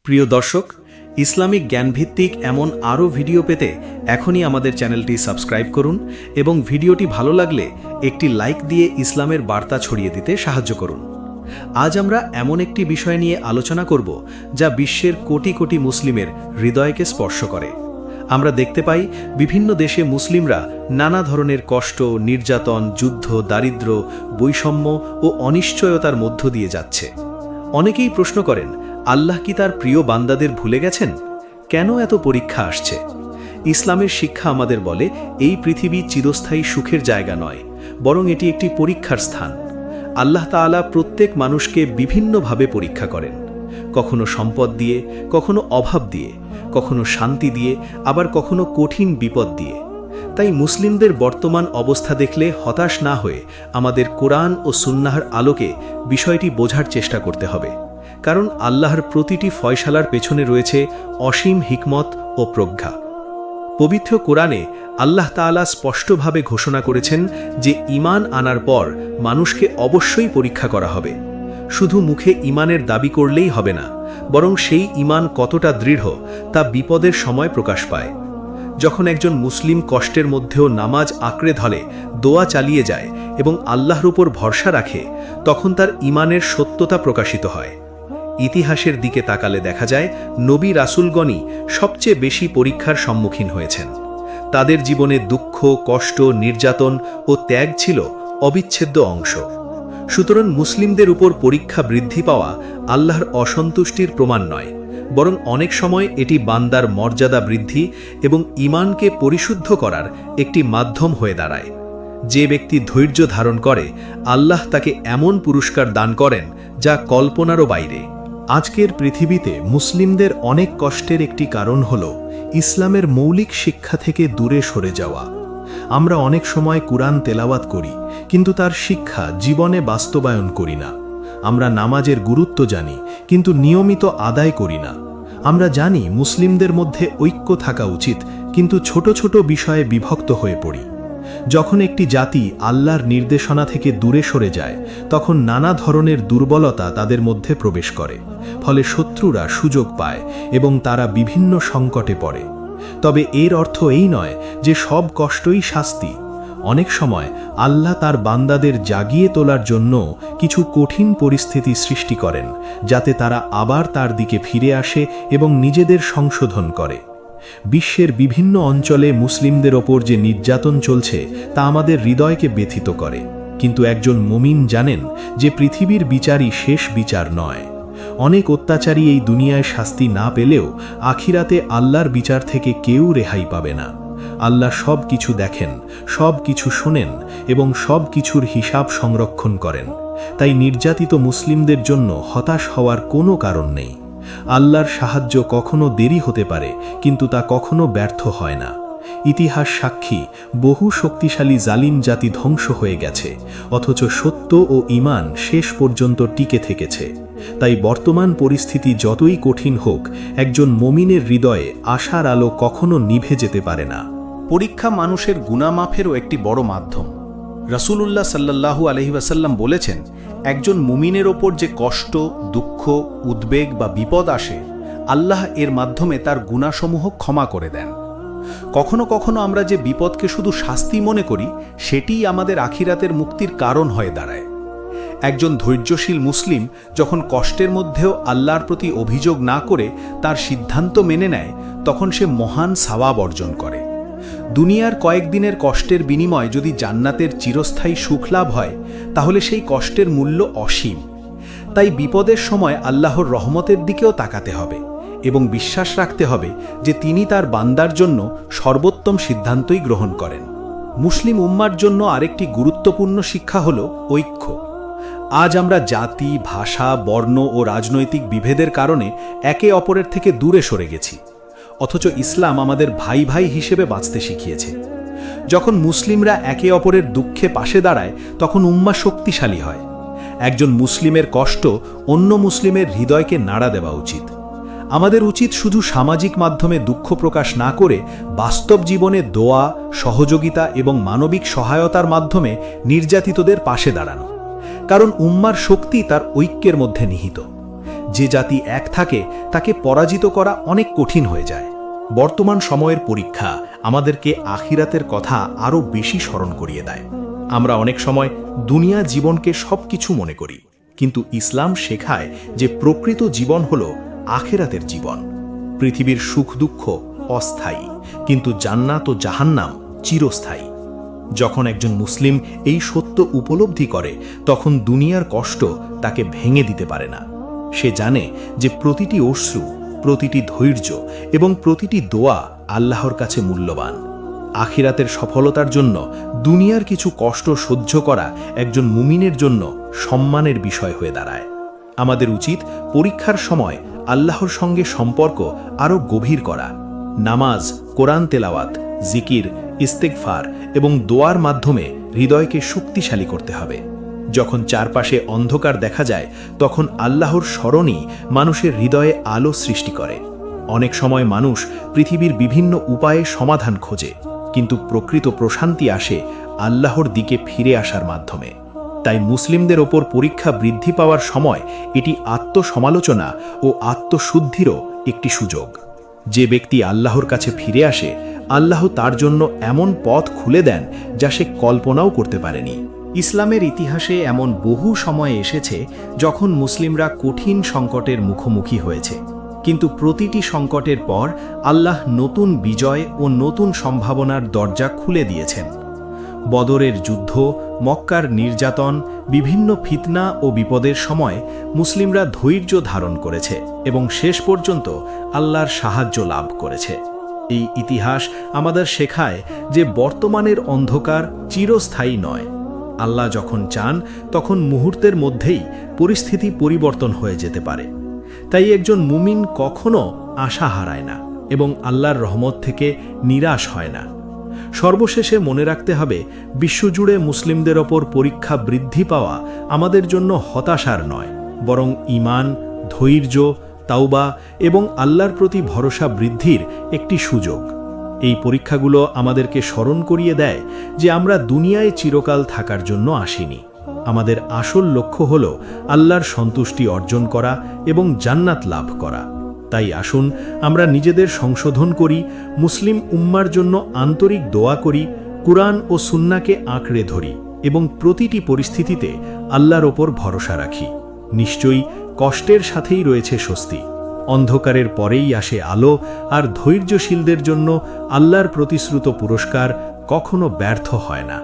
প্রিয় দর্শক, ইসলামিক জ্ঞানভিত্তিক এমন আরও ভিডিও পেতে এখনই আমাদের চ্যানেলটি সাবস্ক্রাইব করুন এবং ভিডিওটি ভালো লাগলে একটি লাইক দিয়ে ইসলামের বার্তা ছড়িয়ে দিতে সাহায্য করুন। আজ আমরা এমন একটি বিষয় নিয়ে আলোচনা করব যা বিশ্বের কোটি কোটি মুসলিমের হৃদয়কে স্পর্শ করে। আমরা দেখতে পাই বিভিন্ন দেশে মুসলিমরা নানা ধরনের কষ্ট, নির্যাতন, যুদ্ধ, দারিদ্র্য, বৈষম্য ও অনিশ্চয়তার মধ্য দিয়ে যাচ্ছে। অনেকেই প্রশ্ন করেন, আল্লাহ কি তার প্রিয় বান্দাদের ভুলে গেছেন? কেন এত পরীক্ষা আসছে? ইসলামের শিক্ষা আমাদের বলে এই পৃথিবী চিরস্থায়ী সুখের জায়গা নয়, বরং এটি একটি পরীক্ষার স্থান। আল্লাহ তাআলা প্রত্যেক মানুষকে বিভিন্নভাবে পরীক্ষা করেন, কখনো সম্পদ দিয়ে, কখনো অভাব দিয়ে, কখনো শান্তি দিয়ে, আবার কখনো কঠিন বিপদ দিয়ে। তাই মুসলিমদের বর্তমান অবস্থা দেখলে হতাশ না হয়ে আমাদের কোরআন ও সুন্নাহর আলোকে বিষয়টি বোঝার চেষ্টা করতে হবে। কারণ আল্লাহর প্রতিটি ফয়সালার পেছনে রয়েছে অসীম হিকমত ও প্রজ্ঞা। পবিত্র কোরআনে আল্লাহ তাআলা স্পষ্টভাবে ঘোষণা করেছেন যে ঈমান আনার পর মানুষকে অবশ্যই পরীক্ষা করা হবে। শুধু মুখে ঈমানের দাবি করলেই হবে না, বরং সেই ঈমান কতটা দৃঢ় তা বিপদের সময় প্রকাশ পায়। যখন একজন মুসলিম কষ্টের মধ্যেও নামাজ আঁকড়ে ধরে, দোয়া চালিয়ে যায় এবং আল্লাহর উপর ভরসা রাখে, তখন তার ঈমানের সত্যতা প্রকাশিত হয়। ইতিহাসের দিকে তাকালে দেখা যায় নবী রাসূলগণই সবচেয়ে বেশি পরীক্ষার সম্মুখীন হয়েছেন। তাদের জীবনে দুঃখ, কষ্ট, নির্যাতন ও ত্যাগ ছিল অবিচ্ছেদ্য অংশ। সুতরাং মুসলিমদের উপর পরীক্ষা বৃদ্ধি পাওয়া আল্লাহর অসন্তুষ্টির প্রমাণ নয়, বরং অনেক সময় এটি বান্দার মর্যাদা বৃদ্ধি এবং ঈমানকে পরিশুদ্ধ করার একটি মাধ্যম হয়ে দাঁড়ায়। যে ব্যক্তি ধৈর্য ধারণ করে, আল্লাহ তাকে এমন পুরস্কার দান করেন যা কল্পনারও বাইরে। আজকের পৃথিবীতে মুসলিমদের অনেক কষ্টের একটি কারণ হল ইসলামের মৌলিক শিক্ষা থেকে দূরে সরে যাওয়া। আমরা অনেক সময় কুরআন তেলাওয়াত করি, কিন্তু তার শিক্ষা জীবনে বাস্তবায়ন করি না। আমরা নামাজের গুরুত্ব জানি, কিন্তু নিয়মিত আদায় করি না। আমরা জানি মুসলিমদের মধ্যে ঐক্য থাকা উচিত, কিন্তু ছোট ছোট বিষয়ে বিভক্ত হয়ে পড়ি। যখন একটি জাতি আল্লাহর নির্দেশনা থেকে দূরে সরে যায়, তখন নানা ধরনের দুর্বলতা তাদের মধ্যে প্রবেশ করে। ফলে শত্রুরা সুযোগ পায় এবং তারা বিভিন্ন সংকটে পড়ে। তবে এর অর্থ এই নয় যে সব কষ্টই শাস্তি। অনেক সময় আল্লাহ তার বান্দাদের জাগিয়ে তোলার জন্য কিছু কঠিন পরিস্থিতি সৃষ্টি করেন, যাতে তারা আবার তার দিকে ফিরে আসে এবং নিজেদের সংশোধন করে। বিশ্বের বিভিন্ন অঞ্চলে মুসলিমদের ওপর যে নির্যাতন চলছে তা আমাদের হৃদয়কে ব্যথিত করে। কিন্তু একজন মুমিন জানেন যে পৃথিবীর বিচারই শেষ বিচার নয়। অনেক অত্যাচারী এই দুনিয়ায় শাস্তি না পেলেও আখিরাতে আল্লাহর বিচার থেকে কেউ রেহাই পাবে না। আল্লাহ সব কিছু দেখেন, সব কিছু শোনেন এবং সব কিছুর হিসাব সংরক্ষণ করেন। তাই নির্যাতিত মুসলিমদের জন্য হতাশ হওয়ার কোনো কারণ নেই। আল্লাহর সাহায্য কখনো দেরি হতে পারে, কিন্তু তা কখনো ব্যর্থ হয় না। ইতিহাস সাক্ষী, বহু শক্তিশালী জালিম জাতি ধ্বংস হয়ে গেছে, অথচ সত্য ও ঈমান শেষ পর্যন্ত টিকে থেকেছে। তাই বর্তমান পরিস্থিতি যতই কঠিন হোক, একজন মুমিনের হৃদয়ে আশার আলো কখনো নিভে যেতে পারে না। পরীক্ষা মানুষের গুনাহ মাফেরও একটি বড় মাধ্যম। রাসূলুল্লাহ সাল্লাল্লাহু আলাইহি ওয়াসাল্লাম বলেছেন, একজন মুমিনের ওপর যে কষ্ট, দুঃখ, উদ্বেগ বা বিপদ আসে, আল্লাহ এর মাধ্যমে তার গুনাহসমূহ ক্ষমা করে দেন। কখনো কখনো আমরা যে বিপদকে শুধু শাস্তি মনে করি, সেটিই আমাদের আখিরাতের মুক্তির কারণ হয়ে দাঁড়ায়। একজন ধৈর্যশীল মুসলিম যখন কষ্টের মধ্যেও আল্লাহর প্রতি অভিযোগ না করে তার সিদ্ধান্ত মেনে নেয়, তখন সে মহান সওয়াব অর্জন করে। দুনিয়ার কয়েকদিনের কষ্টের বিনিময়ে যদি জান্নাতের চিরস্থায়ী সুখ লাভ হয়, তাহলে সেই কষ্টের মূল্য অসীম। তাই বিপদের সময় আল্লাহর রহমতের দিকেও তাকাতে হবে এবং বিশ্বাস রাখতে হবে যে তিনি তার বান্দার জন্য সর্বোত্তম সিদ্ধান্তই গ্রহণ করেন। মুসলিম উম্মার জন্য আরেকটি গুরুত্বপূর্ণ শিক্ষা হল ঐক্য। আজ আমরা জাতি, ভাষা, বর্ণ ও রাজনৈতিক বিভেদের কারণে একে অপরের থেকে দূরে সরে গেছি, অথচ ইসলাম আমাদের ভাই ভাই হিসেবে বাঁচতে শিখিয়েছে। যখন মুসলিমরা একে অপরের দুঃখে পাশে দাঁড়ায়, তখন উম্মাহ শক্তিশালী হয়। একজন মুসলিমের কষ্ট অন্য মুসলিমের হৃদয়কে নাড়া দেওয়া উচিত। আমাদের উচিত শুধু সামাজিক মাধ্যমে দুঃখ প্রকাশ না করে বাস্তব জীবনে দোয়া, সহযোগিতা এবং মানবিক সহায়তার মাধ্যমে নির্যাতিতদের পাশে দাঁড়ানো। কারণ উম্মার শক্তি তার ঐক্যের মধ্যে নিহিত। যে জাতি এক থাকে তাকে পরাজিত করা অনেক কঠিন হয়ে যায়। বর্তমান সময়ের পরীক্ষা আমাদেরকে আখিরাতের কথা আরও বেশি স্মরণ করিয়ে দেয়। আমরা অনেক সময় দুনিয়া জীবনকে সবকিছু মনে করি, কিন্তু ইসলাম শেখায় যে প্রকৃত জীবন হল আখিরাতের জীবন। পৃথিবীর সুখ দুঃখ অস্থায়ী, কিন্তু জান্নাত ও জাহান্নাম চিরস্থায়ী। যখন একজন মুসলিম এই সত্য উপলব্ধি করে, তখন দুনিয়ার কষ্ট তাকে ভেঙে দিতে পারে না। সে জানে যে প্রতিটি অশ্রু, প্রতিটি ধৈর্য এবং প্রতিটি দোয়া আল্লাহর কাছে মূল্যবান। আখিরাতের সফলতার জন্য দুনিয়ার কিছু কষ্ট সহ্য করা একজন মুমিনের জন্য সম্মানের বিষয় হয়ে দাঁড়ায়। আমাদের উচিত পরীক্ষার সময় আল্লাহর সঙ্গে সম্পর্ক আরও গভীর করা। নামাজ, কোরআন তেলাওয়াত, জিকির, ইস্তেগফার এবং দোয়ার মাধ্যমে হৃদয়কে শক্তিশালী করতে হবে। যখন চারপাশে অন্ধকার দেখা যায়, তখন আল্লাহর স্মরণই মানুষের হৃদয়ে আলো সৃষ্টি করে। অনেক সময় মানুষ পৃথিবীর বিভিন্ন উপায়ে সমাধান খোঁজে, কিন্তু প্রকৃত প্রশান্তি আসে আল্লাহর দিকে ফিরে আসার মাধ্যমে। তাই মুসলিমদের ওপর পরীক্ষা বৃদ্ধি পাওয়ার সময় এটি আত্মসমালোচনা ও আত্মশুদ্ধিরও একটি সুযোগ। যে ব্যক্তি আল্লাহর কাছে ফিরে আসে, আল্লাহ তার জন্য এমন পথ খুলে দেন যা সে কল্পনাও করতে পারেনি। ইসলামের ইতিহাসে এমন বহু সময় এসেছে যখন মুসলিমরা কঠিন সংকটের মুখোমুখি হয়েছে, কিন্তু প্রতিটি সংকটের পর আল্লাহ নতুন বিজয় ও নতুন সম্ভাবনার দরজা খুলে দিয়েছেন। বদরের যুদ্ধ, মক্কার নির্যাতন, বিভিন্ন ফিতনা ও বিপদের সময় মুসলিমরা ধৈর্য ধারণ করেছে এবং শেষ পর্যন্ত আল্লাহর সাহায্য লাভ করেছে। এই ইতিহাস আমাদের শেখায় যে বর্তমানের অন্ধকার চিরস্থায়ী নয়। আল্লাহ যখন চান, তখন মুহূর্তের মধ্যেই পরিস্থিতি পরিবর্তন হয়ে যেতে পারে। তাই একজন মুমিন কখনো আশা হারায় না এবং আল্লাহর রহমত থেকে নিরাশ হয় না। সর্বশেষে মনে রাখতে হবে, বিশ্বজুড়ে মুসলিমদের ওপর পরীক্ষা বৃদ্ধি পাওয়া আমাদের জন্য হতাশার নয়, বরং ঈমান, ধৈর্য, তাওবা এবং আল্লাহর প্রতি ভরসা বৃদ্ধির একটি সুযোগ। এই পরীক্ষাগুলো আমাদেরকে স্মরণ করিয়ে দেয় যে আমরা দুনিয়ায় চিরকাল থাকার জন্য আসিনি। আমাদের আসল লক্ষ্য হল আল্লাহর সন্তুষ্টি অর্জন করা এবং জান্নাত লাভ করা। তাই আসুন আমরা নিজেদের সংশোধন করি, মুসলিম উম্মার জন্য আন্তরিক দোয়া করি, কুরআন ও সুন্নাহকে আঁকড়ে ধরি এবং প্রতিটি পরিস্থিতিতে আল্লাহর ওপর ভরসা রাখি। নিশ্চয়ই কষ্টের সাথেই রয়েছে স্বস্তি। অন্ধকারের পরেই আসে আলো, আর ধৈর্যশীলদের জন্য আল্লাহর প্রতিশ্রুত পুরস্কার কখনো ব্যর্থ হয় না।